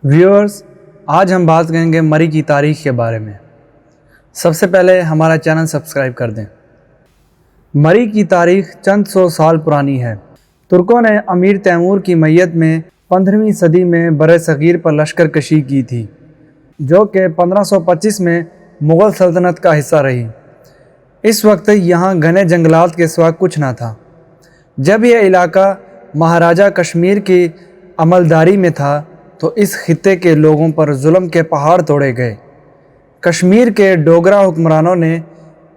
Viewers, آج ہم بات کریں گے مری کی تاریخ کے بارے میں۔ سب سے پہلے ہمارا چینل سبسکرائب کر دیں۔ مری کی تاریخ چند سو سال پرانی ہے۔ ترکوں نے امیر تیمور کی میت میں 15ویں صدی میں برِ صغیر پر لشکر کشی کی تھی، جو کہ 1525 میں مغل سلطنت کا حصہ رہی۔ اس وقت یہاں گھنے جنگلات کے سوا کچھ نہ تھا۔ جب یہ علاقہ مہاراجہ کشمیر کی عملداری میں تھا تو اس خطے کے لوگوں پر ظلم کے پہاڑ توڑے گئے۔ کشمیر کے ڈوگرا حکمرانوں نے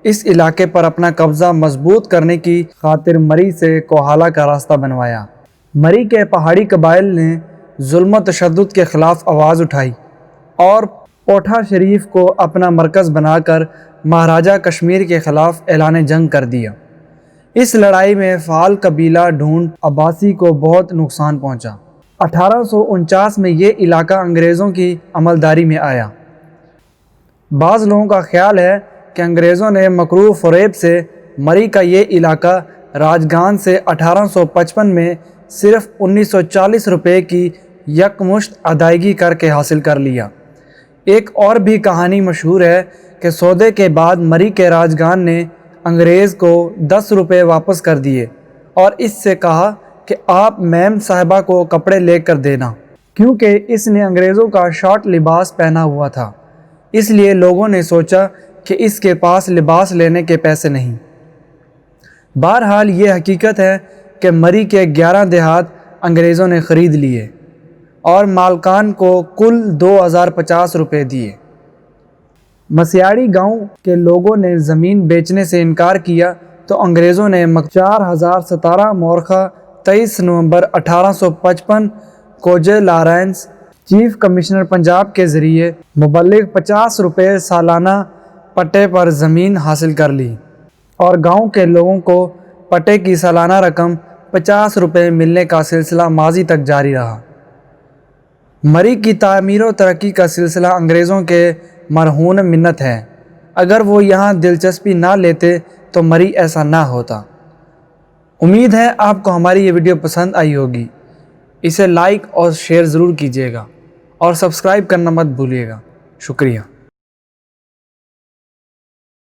اس علاقے پر اپنا قبضہ مضبوط کرنے کی خاطر مری سے کوہالہ کا راستہ بنوایا۔ مری کے پہاڑی قبائل نے ظلم و تشدد کے خلاف آواز اٹھائی اور پوٹھا شریف کو اپنا مرکز بنا کر مہاراجہ کشمیر کے خلاف اعلان جنگ کر دیا۔ اس لڑائی میں فعال قبیلہ ڈھونڈ عباسی کو بہت نقصان پہنچا۔ 1849 میں یہ علاقہ انگریزوں کی عملداری میں آیا۔ بعض لوگوں کا خیال ہے کہ انگریزوں نے مکرو و فریب سے مری کا یہ علاقہ راجگان سے 1855 میں صرف 1940 روپے کی یکمشت ادائیگی کر کے حاصل کر لیا۔ ایک اور بھی کہانی مشہور ہے کہ سودے کے بعد مری کے راجگان نے انگریز کو 10 روپے واپس کر دیے اور اس سے کہا کہ آپ میم صاحبہ کو کپڑے لے کر دینا، کیونکہ اس نے انگریزوں کا شارٹ لباس پہنا ہوا تھا۔ اس لیے لوگوں نے سوچا کہ اس کے پاس لباس لینے کے پیسے نہیں۔ بہرحال یہ حقیقت ہے کہ مری کے 11 دیہات انگریزوں نے خرید لیے اور مالکان کو کل 2050 روپے دیے۔ مسیاڑی گاؤں کے لوگوں نے زمین بیچنے سے انکار کیا تو انگریزوں نے 4017 مورخہ 23 نومبر 1855 کو لارنس چیف کمشنر پنجاب کے ذریعے مبلغ 50 روپے سالانہ پٹے پر زمین حاصل کر لی اور گاؤں کے لوگوں کو پٹے کی سالانہ رقم 50 روپے ملنے کا سلسلہ ماضی تک جاری رہا۔ مری کی تعمیر و ترقی کا سلسلہ انگریزوں کے مرہون منت ہے۔ اگر وہ یہاں دلچسپی نہ لیتے تو مری ایسا نہ ہوتا۔ امید ہے آپ کو ہماری یہ ویڈیو پسند آئی ہوگی۔ اسے لائک اور شیئر ضرور کیجیے گا اور سبسکرائب کرنا مت بھولیے گا۔ شکریہ۔